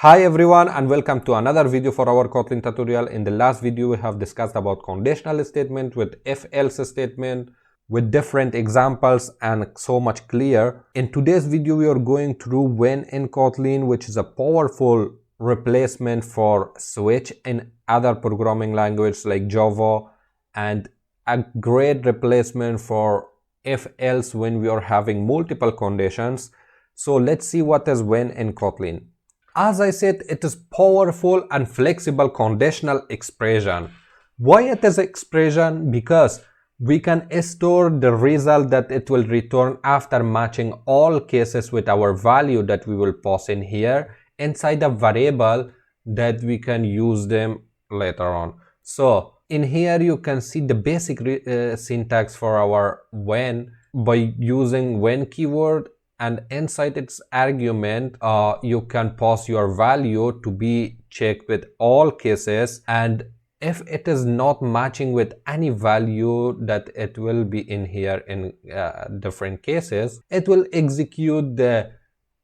Hi everyone and welcome to another video for our Kotlin tutorial. In the last video we have discussed about conditional statement with if-else statement with different examples and so much clear. In today's video we are going through when in Kotlin, which is a powerful replacement for switch in other programming languages like Java, and a great replacement for if-else when we are having multiple conditions. So let's see what is when in Kotlin. As I said, it is powerful and flexible conditional expression. Why it is expression? Because we can store the result that it will return after matching all cases with our value that we will pass in here inside a variable that we can use them later on. So in here you can see the basic syntax for our when by using when keyword, and inside its argument you can pass your value to be checked with all cases, and if it is not matching with any value that it will be in here in different cases, it will execute the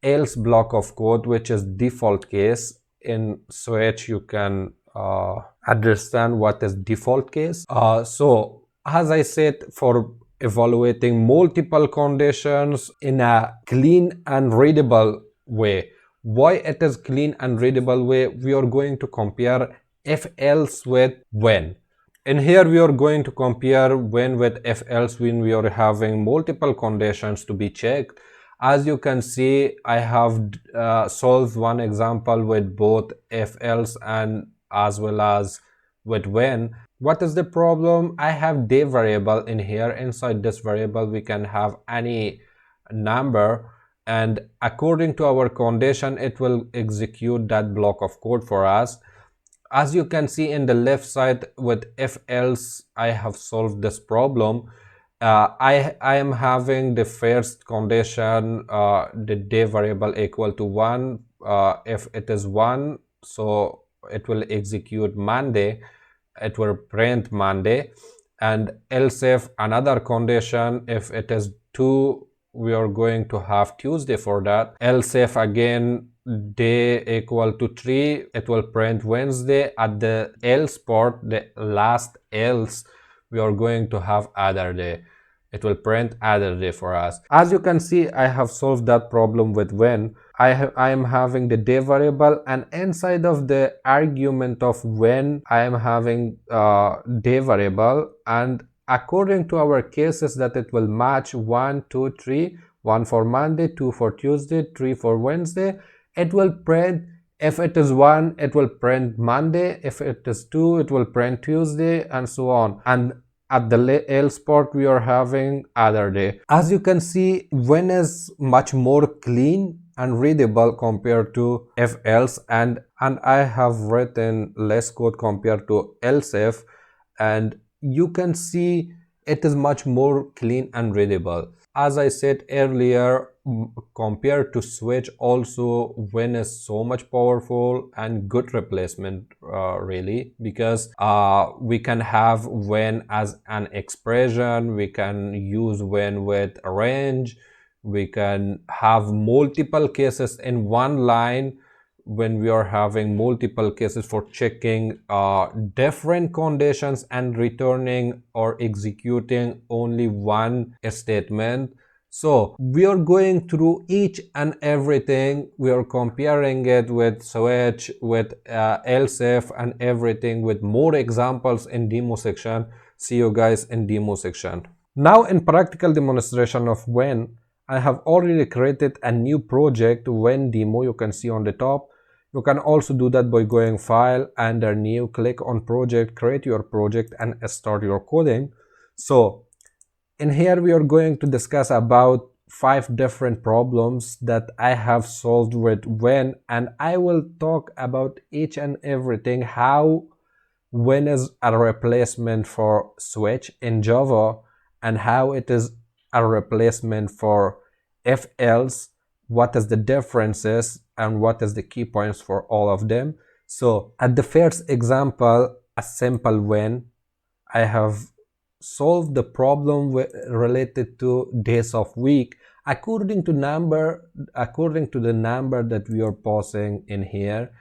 else block of code, which is default case. In switch you can understand what is default case. So as I said, for evaluating multiple conditions in a clean and readable way. Why it is clean and readable way? We are going to compare if else with when. In here we are going to compare when with if else when we are having multiple conditions to be checked. As you can see, I have solved one example with both if else and as well as with when. What is the problem? I have day variable in here. Inside this variable we can have any number, and according to our condition it will execute that block of code for us. As you can see in the left side with if else, I have solved this problem. I am having the first condition, the day variable equal to 1. If it is 1, so it will execute Monday, it will print Monday. And else if another condition, if it is 2, we are going to have Tuesday for that. Else if again day equal to 3, it will print Wednesday. At the else part, the last else, we are going to have other day, it will print other day for us. As you can see, I have solved that problem with when. I am having the day variable, and inside of the argument of when I am having day variable, and according to our cases that it will match 1, 2, 3, 1 for Monday, 2 for Tuesday, 3 for Wednesday, it will print. If it is 1, it will print Monday. If it is 2, it will print Tuesday, and so on. And at the else part we are having other day. As you can see, when is much more clean and readable compared to if else, and I have written less code compared to else if, and you can see it is much more clean and readable. As I said earlier, compared to switch, also when is so much powerful and good replacement really, because we can have when as an expression, we can use when with a range, we can have multiple cases in one line when we are having multiple cases for checking different conditions and returning or executing only one statement. So we are going through each and everything. We are comparing it with switch, with else if, and everything, with more examples in demo section. See you guys in demo section. Now in practical demonstration of when, I have already created a new project, when demo, you can see on the top. You can also do that by going file, under new, click on project, create your project, and start your coding. So in here we are going to discuss about 5 different problems that I have solved with when, and I will talk about each and everything, how when is a replacement for switch in Java, and how it is a replacement for if else, what is the differences, and what is the key points for all of them. So at the first example, a simple when, I have solved the problem related to days of week. according to the number that we are passing in here,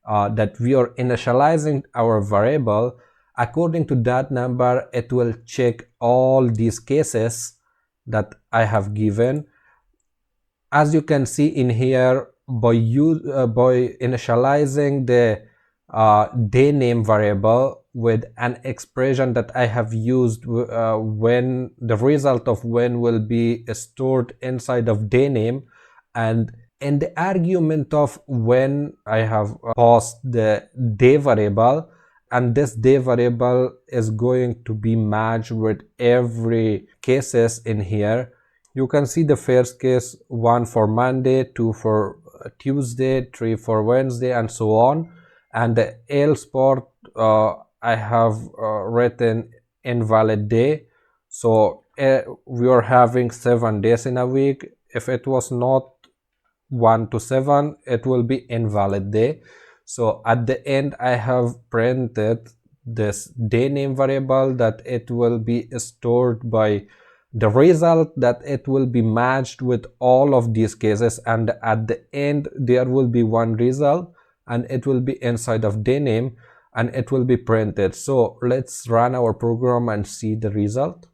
that we are initializing our variable. According to that number, it will check all these cases that I have given. As you can see in here, by initializing the day name variable with an expression that I have used, when the result of when will be stored inside of day name, and in the argument of when I have passed the day variable, and this day variable is going to be matched with every cases in here. You can see the first case, 1 for Monday, 2 for Tuesday, 3 for Wednesday, and so on. And the else part, I have written invalid day. So we are having 7 days in a week. If it was not 1 to 7, it will be invalid day. So at the end, I have printed this day name variable that it will be stored by the result, that it will be matched with all of these cases, and at the end there will be one result, and it will be inside of day name, and it will be printed. So let's run our program and see the result.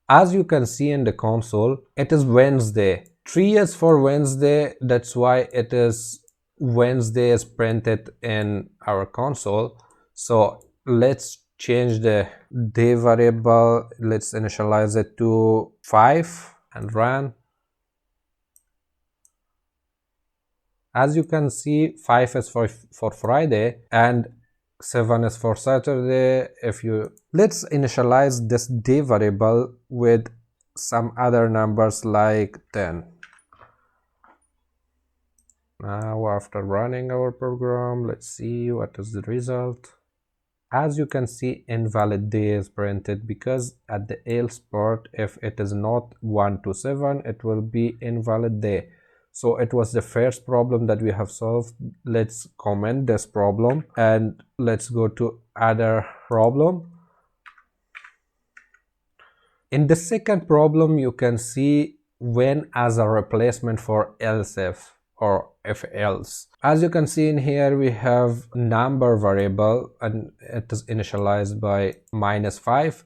As you can see in the console, it is Wednesday. 3 is for Wednesday, that's why it is Wednesday is printed in our console. So let's change the day variable. Let's initialize it to 5 and run. As you can see, 5 is for Friday and 7 is for Saturday. Let's initialize this day variable with some other numbers like 10. Now after running our program, let's see what is the result. As you can see, invalid day is printed because at the else part, if it is not 1 to 7, it will be invalid day. So it was the first problem that we have solved. Let's comment this problem and let's go to other problem. In the second problem, you can see when as a replacement for else if or if else. As you can see in here, we have number variable and it is initialized by -5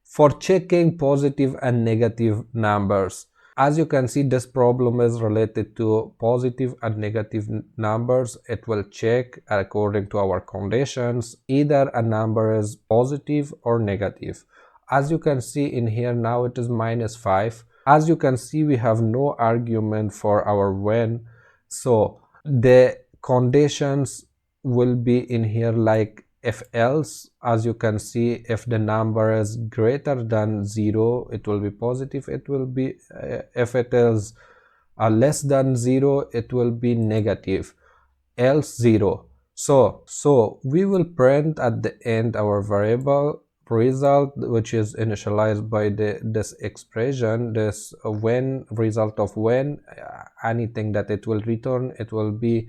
for checking positive and negative numbers. As you can see, this problem is related to positive and negative numbers. It will check according to our conditions, either a number is positive or negative. As you can see in here, now it is -5. As you can see, we have no argument for our when, so the conditions will be in here like if else. As you can see, if the number is greater than 0, it will be positive. It will be if it is less than 0, it will be negative, else 0. So we will print at the end our variable result, which is initialized by this expression, this when result of when, anything that it will return, it will be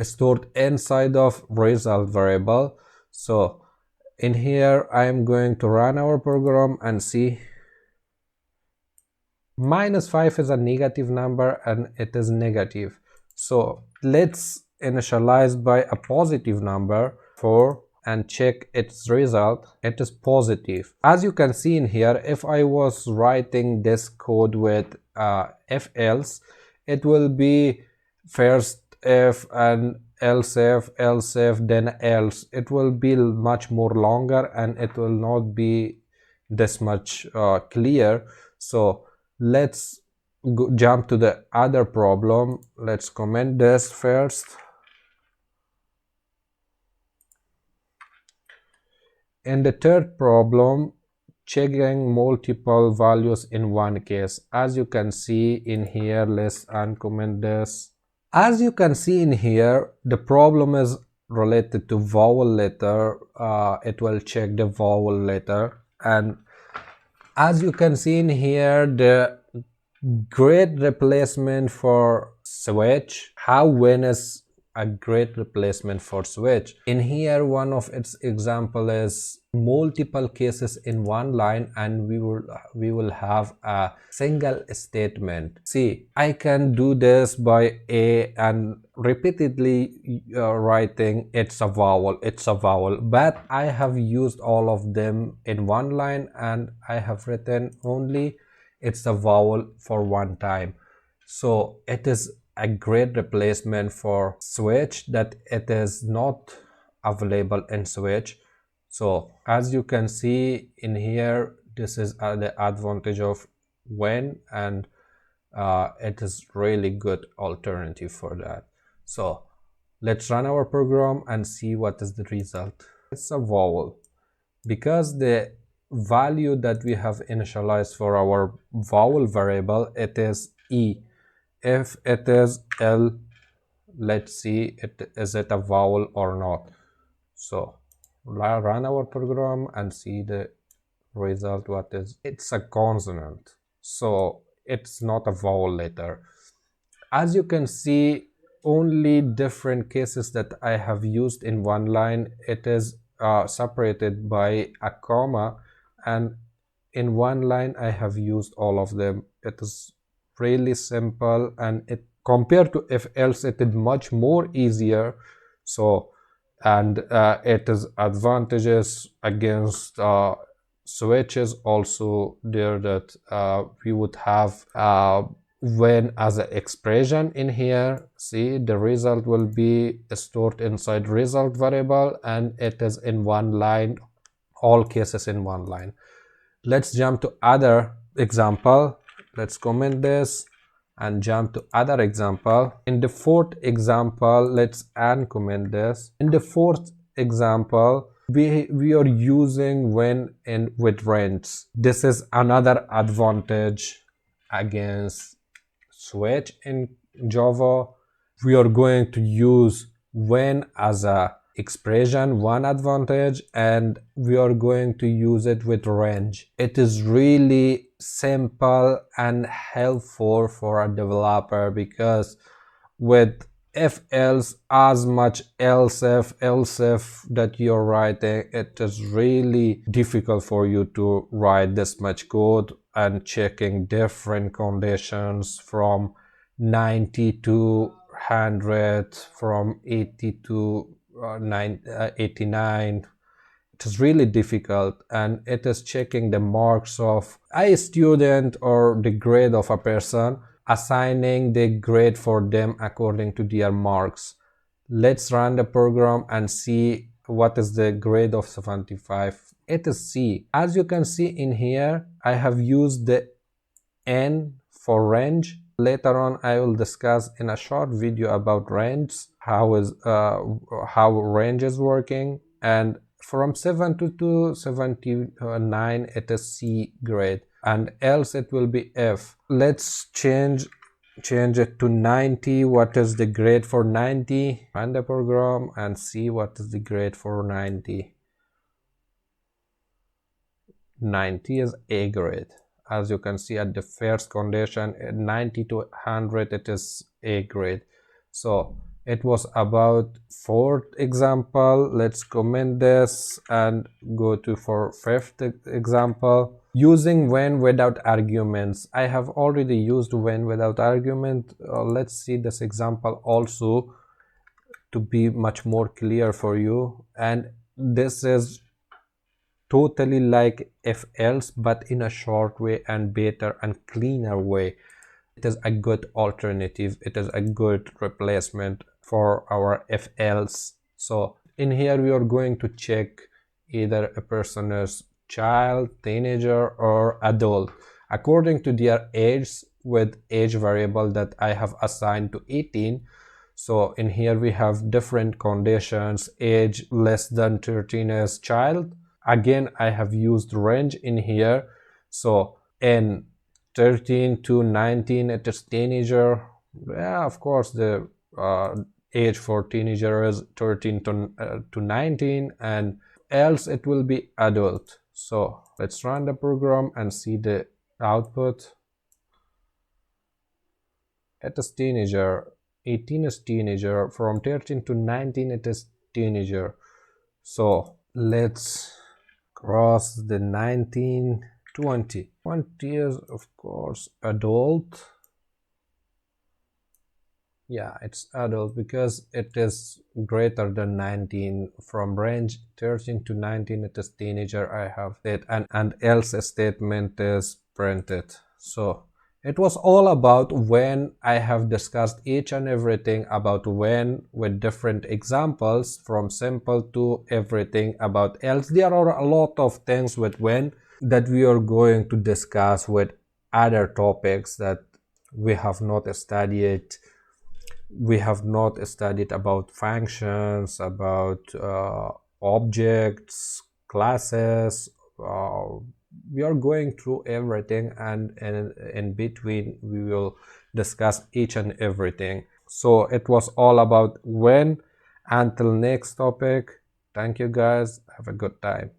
stored inside of result variable. So in here, I am going to run our program and see -5 is a negative number and it is negative. So let's initialize by a positive number 4 and check its result. It is positive. As you can see in here, if I was writing this code with if else, it will be first if and else if, then else. It will be much more longer and it will not be this much clear. So let's jump to the other problem. Let's comment this first. In the third problem, checking multiple values in one case. As you can see in here, let's uncomment this. As you can see in here, the problem is related to vowel letter. It will check the vowel letter, and as you can see in here, the great replacement for switch, how when is a great replacement for switch. In here, one of its example is multiple cases in one line, and we will have a single statement. See, I can do this by a and repeatedly writing it's a vowel, but I have used all of them in one line, and I have written only it's a vowel for one time. So it is a great replacement for switch that it is not available in switch. So as you can see in here, this is the advantage of when, and it is really good alternative for that. So let's run our program and see what is the result. It's a vowel because the value that we have initialized for our vowel variable, it is e. If it is L, let's see is it a vowel or not. So run our program and see the result. What is it's a consonant, so it's not a vowel letter. As you can see, only different cases that I have used in one line, it is separated by a comma, and in one line I have used all of them. It is really simple, and it compared to if else it is much more easier. So and it is advantages against switches also there, that we would have when as an expression in here. See, the result will be stored inside result variable, and it is in one line, all cases in one line. Let's jump to other example. Let's comment this and jump to other example. In the fourth example, let's uncomment this. In the fourth example, we are using when and with range. This is another advantage against switch in Java. We are going to use when as a expression, one advantage, and we are going to use it with range. It is really simple and helpful for a developer, because with if else, as much else if that you're writing, it is really difficult for you to write this much code and checking different conditions from 90 to 100, from 80 to 89. It is really difficult, and it is checking the marks of a student or the grade of a person, assigning the grade for them according to their marks. Let's run the program and see what is the grade of 75. It is C. As you can see in here, I have used the N for range. Later on, I will discuss in a short video about range, how range is working. And from 70 to 79, it is C grade, and else it will be F. Let's change it to 90. What is the grade for 90? Run the program and see what is the grade for 90. 90 is A grade. As you can see at the first condition, 90 to 100, it is A grade. So it was about fourth example. Let's comment this and go to for fifth example. Using when without arguments. I have already used when without argument. Let's see this example also to be much more clear for you. And this is totally like if else, but in a short way and better and cleaner way. It is a good alternative. It is a good replacement for our if else. So in here we are going to check either a person is child, teenager, or adult according to their age, with age variable that I have assigned to 18. So in here we have different conditions. Age less than 13 is child. Again, I have used range in here. So in 13 to 19, it is teenager. Yeah, of course, the age for teenager is 13 to 19, and else it will be adult. So let's run the program and see the output. It is teenager. 18 is teenager, from 13 to 19 it is teenager. So let's cross the 19, 20. 20 is of course adult. Yeah, it's adult because it is greater than 19. From range 13 to 19 it is teenager. I have it, and else statement is printed. So it was all about when. I have discussed each and everything about when with different examples, from simple to everything about else. There are a lot of things with when that we are going to discuss with other topics that we have not studied. We have not studied about functions, about objects, classes. We are going through everything, and in between we will discuss each and everything. So it was all about when. Until next topic, thank you guys, have a good time.